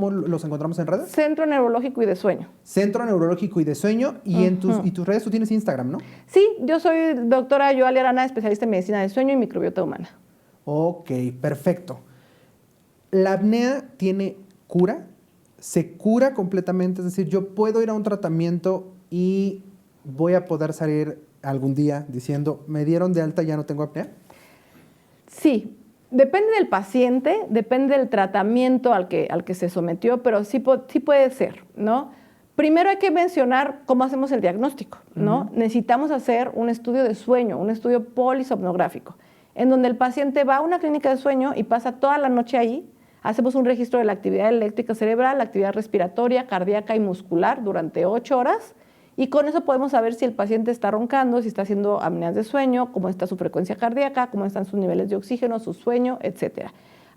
los encontramos en redes? Centro Neurológico y de Sueño. Centro Neurológico y de Sueño. Y en tus redes tú tienes Instagram, ¿no? Sí, yo soy doctora Yoali Arana, especialista en medicina del sueño y microbiota humana. Ok, perfecto. ¿La apnea tiene cura? ¿Se cura completamente? Es decir, yo puedo ir a un tratamiento y voy a poder salir algún día diciendo, me dieron de alta, ya no tengo apnea. Sí, depende del paciente, depende del tratamiento al que se sometió, pero sí puede ser, ¿no? Primero hay que mencionar cómo hacemos el diagnóstico, ¿no? Necesitamos hacer un estudio de sueño, un estudio polisomnográfico, en donde el paciente va a una clínica de sueño y pasa toda la noche ahí. Hacemos un registro de la actividad eléctrica cerebral, la actividad respiratoria, cardíaca y muscular durante 8 horas, y con eso podemos saber si el paciente está roncando, si está haciendo apneas de sueño, cómo está su frecuencia cardíaca, cómo están sus niveles de oxígeno, su sueño, etc.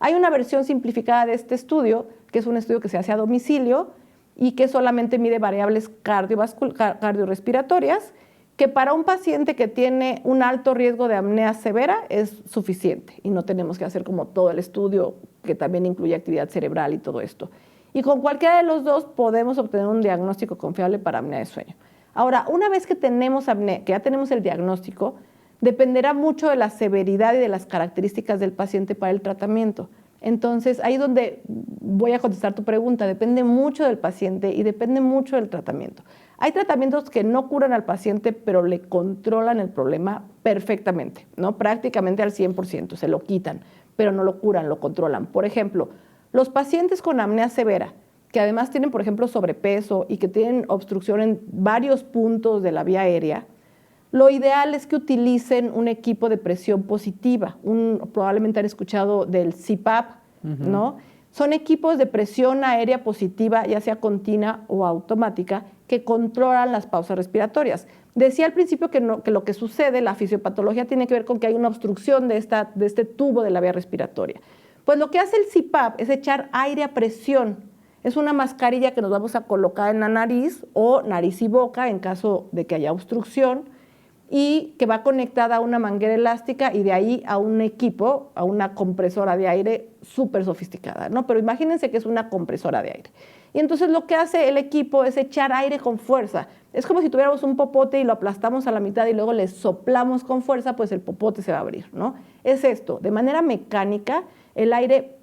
Hay una versión simplificada de este estudio, que es un estudio que se hace a domicilio y que solamente mide variables cardiorrespiratorias, que para un paciente que tiene un alto riesgo de apnea severa es suficiente y no tenemos que hacer como todo el estudio que también incluye actividad cerebral y todo esto. Y con cualquiera de los dos podemos obtener un diagnóstico confiable para apnea de sueño. Ahora, una vez que tenemos apnea, que ya tenemos el diagnóstico, dependerá mucho de la severidad y de las características del paciente para el tratamiento. Entonces, ahí donde voy a contestar tu pregunta, depende mucho del paciente y depende mucho del tratamiento. Hay tratamientos que no curan al paciente, pero le controlan el problema perfectamente, ¿no? Prácticamente al 100%, se lo quitan, pero no lo curan, lo controlan. Por ejemplo, los pacientes con apnea severa, que además tienen, por ejemplo, sobrepeso y que tienen obstrucción en varios puntos de la vía aérea, lo ideal es que utilicen un equipo de presión positiva. Probablemente han escuchado del CPAP, ¿no? Son equipos de presión aérea positiva, ya sea continua o automática, que controlan las pausas respiratorias. Decía al principio que lo que sucede, la fisiopatología, tiene que ver con que hay una obstrucción de este tubo de la vía respiratoria. Pues lo que hace el CPAP es echar aire a presión. Es una mascarilla que nos vamos a colocar en la nariz o nariz y boca en caso de que haya obstrucción, y que va conectada a una manguera elástica y de ahí a un equipo, a una compresora de aire súper sofisticada, ¿no? Pero imagínense que es una compresora de aire. Y entonces lo que hace el equipo es echar aire con fuerza. Es como si tuviéramos un popote y lo aplastamos a la mitad y luego le soplamos con fuerza, pues el popote se va a abrir, ¿no? Es esto, de manera mecánica, el aire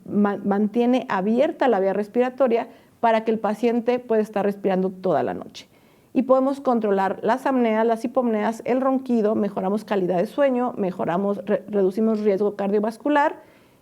mantiene abierta la vía respiratoria para que el paciente pueda estar respirando toda la noche. Y podemos controlar las apneas, las hipopneas, el ronquido, mejoramos calidad de sueño, reducimos riesgo cardiovascular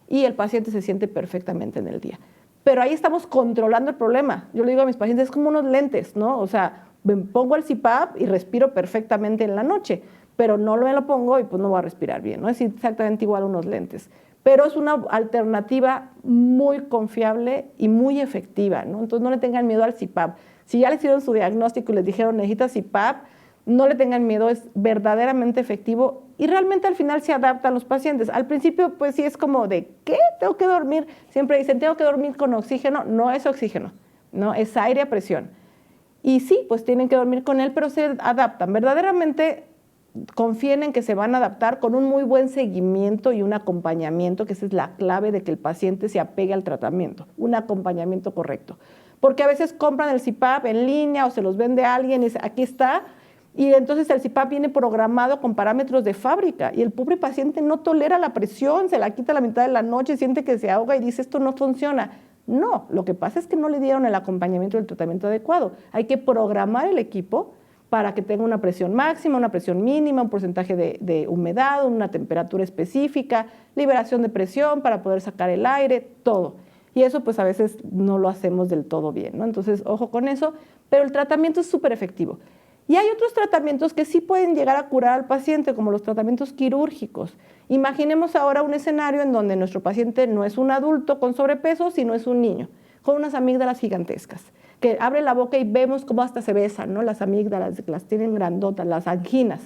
y el paciente se siente perfectamente en el día. Pero ahí estamos controlando el problema. Yo le digo a mis pacientes, es como unos lentes, ¿no? O sea, me pongo el CPAP y respiro perfectamente en la noche, pero no me lo pongo y pues no voy a respirar bien, ¿no? Es exactamente igual a unos lentes. Pero es una alternativa muy confiable y muy efectiva, ¿no? Entonces no le tengan miedo al CPAP. Si ya les hicieron su diagnóstico y les dijeron necesitas CPAP, no le tengan miedo, es verdaderamente efectivo y realmente al final se adaptan los pacientes. Al principio pues sí es como de, ¿qué? ¿Tengo que dormir? Siempre dicen, ¿tengo que dormir con oxígeno? No es oxígeno, ¿no? Es aire a presión. Y sí, pues tienen que dormir con él, pero se adaptan. Verdaderamente confíen en que se van a adaptar con un muy buen seguimiento y un acompañamiento, que esa es la clave de que el paciente se apegue al tratamiento, un acompañamiento correcto. Porque a veces compran el CPAP en línea o se los vende a alguien y dice, aquí está, y entonces el CPAP viene programado con parámetros de fábrica y el pobre paciente no tolera la presión, se la quita a la mitad de la noche, siente que se ahoga y dice, esto no funciona. No, lo que pasa es que no le dieron el acompañamiento del tratamiento adecuado. Hay que programar el equipo para que tenga una presión máxima, una presión mínima, un porcentaje de humedad, una temperatura específica, liberación de presión para poder sacar el aire, todo. Y eso pues a veces no lo hacemos del todo bien, ¿no? Entonces, ojo con eso, pero el tratamiento es súper efectivo. Y hay otros tratamientos que sí pueden llegar a curar al paciente, como los tratamientos quirúrgicos. Imaginemos ahora un escenario en donde nuestro paciente no es un adulto con sobrepeso, sino es un niño, con unas amígdalas gigantescas, que abre la boca y vemos cómo hasta se besan, ¿no? Las amígdalas, las tienen grandotas, las anginas.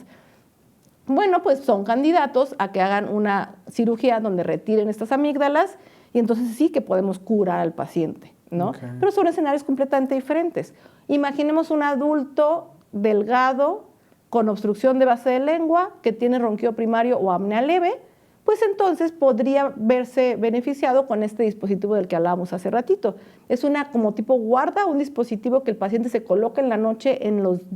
Bueno, pues son candidatos a que hagan una cirugía donde retiren estas amígdalas y entonces sí que podemos curar al paciente, ¿no? Okay. Pero son escenarios completamente diferentes. Imaginemos un adulto delgado con obstrucción de base de lengua que tiene ronquido primario o apnea leve, pues entonces podría verse beneficiado con este dispositivo del que hablábamos hace ratito. Es una como tipo guarda, un dispositivo que el paciente se coloca en la noche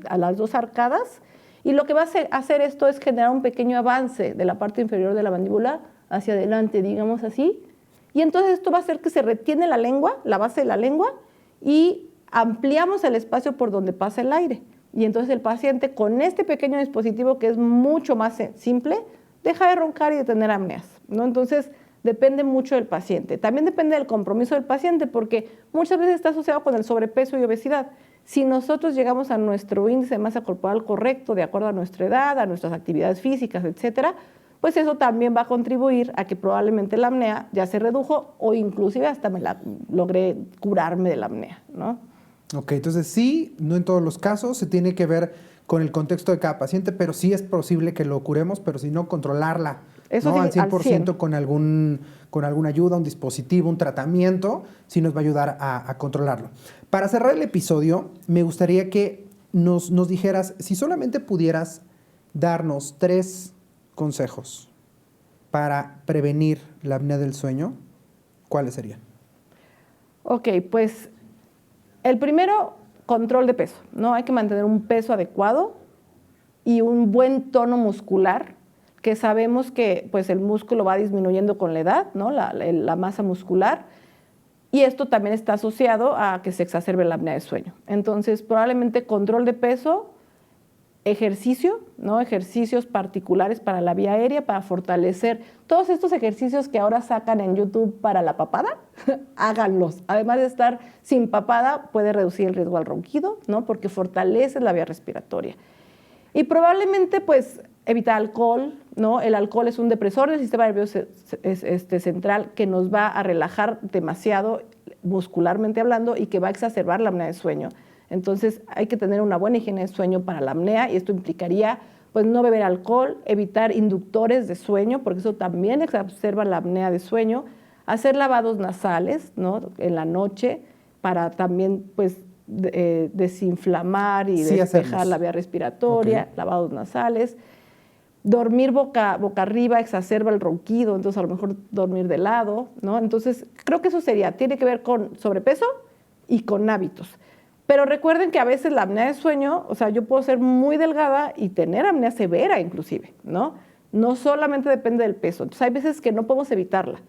a las dos arcadas y lo que va a hacer esto es generar un pequeño avance de la parte inferior de la mandíbula hacia adelante, digamos así, y entonces esto va a hacer que se retiene la lengua, la base de la lengua, y ampliamos el espacio por donde pasa el aire. Y entonces el paciente con este pequeño dispositivo, que es mucho más simple, deja de roncar y de tener apneas, ¿no? Entonces depende mucho del paciente. También depende del compromiso del paciente, porque muchas veces está asociado con el sobrepeso y obesidad. Si nosotros llegamos a nuestro índice de masa corporal correcto, de acuerdo a nuestra edad, a nuestras actividades físicas, etcétera, pues eso también va a contribuir a que probablemente la apnea ya se redujo o inclusive hasta logré curarme de la apnea, ¿no? Ok, entonces sí, no en todos los casos, se tiene que ver con el contexto de cada paciente, pero sí es posible que lo curemos, pero si no, controlarla, eso ¿no? Sí, al 100%, con alguna ayuda, un dispositivo, un tratamiento, sí nos va a ayudar a controlarlo. Para cerrar el episodio, me gustaría que nos dijeras, si solamente pudieras darnos 3 consejos para prevenir la apnea del sueño, ¿cuáles serían? Ok, pues el primero, control de peso, ¿no? Hay que mantener un peso adecuado y un buen tono muscular, que sabemos que pues, el músculo va disminuyendo con la edad, ¿no? La masa muscular, y esto también está asociado a que se exacerbe la apnea de sueño. Entonces, probablemente control de peso, ejercicio, ¿no? Ejercicios particulares para la vía aérea, para fortalecer todos estos ejercicios que ahora sacan en YouTube para la papada, háganlos. Además de estar sin papada, puede reducir el riesgo al ronquido, ¿no? Porque fortalece la vía respiratoria. Y probablemente, pues, evitar alcohol, ¿no? El alcohol es un depresor del sistema nervioso central que nos va a relajar demasiado muscularmente hablando y que va a exacerbar la apnea de sueño. Entonces hay que tener una buena higiene de sueño para la apnea y esto implicaría pues, no beber alcohol, evitar inductores de sueño, porque eso también exacerba la apnea de sueño, hacer lavados nasales, ¿no? En la noche para también pues, desinflamar y despejar la vía respiratoria, okay. Lavados nasales. Dormir boca arriba exacerba el ronquido, entonces a lo mejor dormir de lado, ¿no? Entonces creo que eso tiene que ver con sobrepeso, y con hábitos. Pero recuerden que a veces la apnea de sueño, o sea, yo puedo ser muy delgada y tener apnea severa inclusive, ¿no? No solamente depende del peso. Entonces hay veces que no podemos evitarla.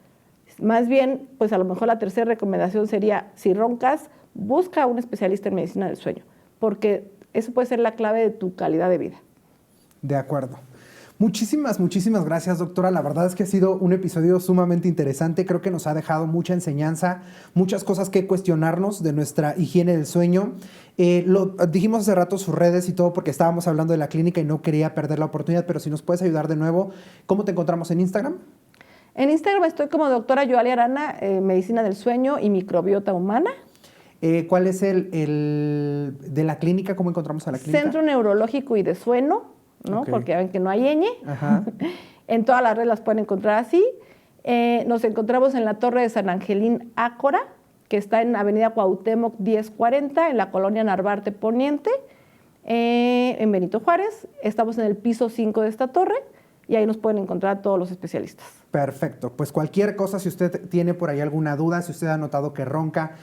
Más bien, pues a lo mejor la tercera recomendación sería, si roncas, busca a un especialista en medicina del sueño, porque eso puede ser la clave de tu calidad de vida. De acuerdo. Muchísimas gracias, doctora. La verdad es que ha sido un episodio sumamente interesante. Creo que nos ha dejado mucha enseñanza, muchas cosas que cuestionarnos de nuestra higiene del sueño. Lo dijimos hace rato sus redes y todo porque estábamos hablando de la clínica y no quería perder la oportunidad, pero si nos puedes ayudar de nuevo, ¿cómo te encontramos en Instagram? En Instagram estoy como doctora Yoali Arana, medicina del sueño y microbiota humana. ¿Cuál es el de la clínica? ¿Cómo encontramos a la clínica? Centro Neurológico y de Sueno, ¿no? Okay. Porque ya ven que no hay ñ. Ajá. En todas las redes las pueden encontrar así. Nos encontramos en la Torre de San Angelín Ácora, que está en Avenida Cuauhtémoc 1040, en la colonia Narvarte Poniente, en Benito Juárez. Estamos en el piso 5 de esta torre y ahí nos pueden encontrar todos los especialistas. Perfecto. Pues cualquier cosa, si usted tiene por ahí alguna duda, si usted ha notado que ronca,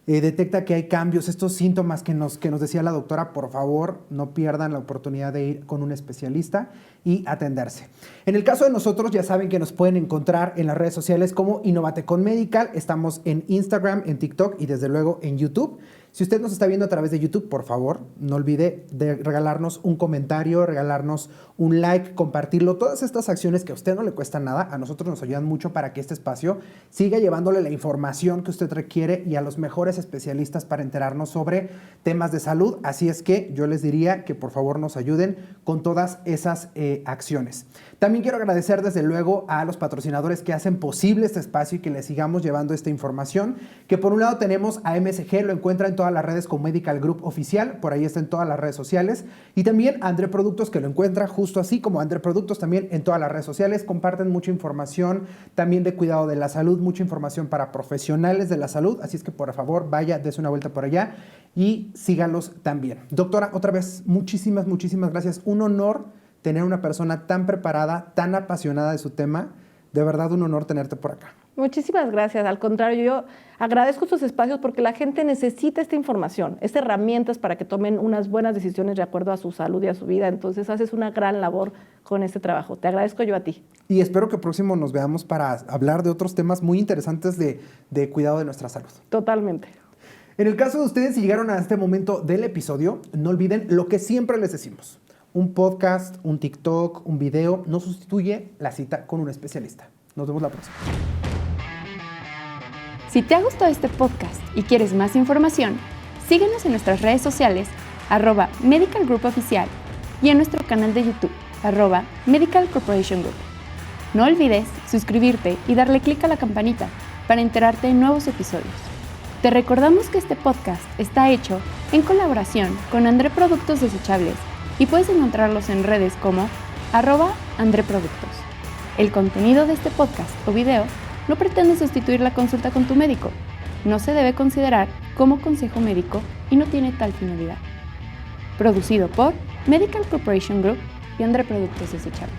detecta que hay cambios, estos síntomas que nos decía la doctora, por favor, no pierdan la oportunidad de ir con un especialista y atenderse. En el caso de nosotros, ya saben que nos pueden encontrar en las redes sociales como Innovate con Medical. Estamos en Instagram, en TikTok y desde luego en YouTube. Si usted nos está viendo a través de YouTube, por favor, no olvide de regalarnos un comentario, regalarnos un like, compartirlo. Todas estas acciones que a usted no le cuestan nada, a nosotros nos ayudan mucho para que este espacio siga llevándole la información que usted requiere y a los mejores especialistas para enterarnos sobre temas de salud. Así es que yo les diría que por favor nos ayuden con todas esas acciones. También quiero agradecer desde luego a los patrocinadores que hacen posible este espacio y que les sigamos llevando esta información, que por un lado tenemos a MSG, lo encuentra en todas las redes con Medical Group Oficial, por ahí está en todas las redes sociales, y también a Andre Productos, que lo encuentra justo así como Andre Productos también en todas las redes sociales. Comparten mucha información también de cuidado de la salud, mucha información para profesionales de la salud, así es que por favor vaya, dése una vuelta por allá y sígalos también. Doctora, otra vez, muchísimas gracias. Un honor tener una persona tan preparada, tan apasionada de su tema. De verdad, un honor tenerte por acá. Muchísimas gracias. Al contrario, yo agradezco estos espacios porque la gente necesita esta información, estas herramientas para que tomen unas buenas decisiones de acuerdo a su salud y a su vida. Entonces, haces una gran labor con este trabajo. Te agradezco yo a ti. Y espero que próximo nos veamos para hablar de otros temas muy interesantes de cuidado de nuestra salud. Totalmente. En el caso de ustedes, si llegaron a este momento del episodio, no olviden lo que siempre les decimos. Un podcast, un TikTok, un video no sustituye la cita con un especialista. Nos vemos la próxima. Si te ha gustado este podcast y quieres más información, síguenos en nuestras redes sociales, @Medical Group Oficial, y en nuestro canal de YouTube, @Medical Corporation Group. No olvides suscribirte y darle clic a la campanita para enterarte de nuevos episodios. Te recordamos que este podcast está hecho en colaboración con Andre Productos Desechables y puedes encontrarlos en redes como @AndreProductos. El contenido de este podcast o video no pretende sustituir la consulta con tu médico. No se debe considerar como consejo médico y no tiene tal finalidad. Producido por Medical Corporation Group y Andre Productos Desechables.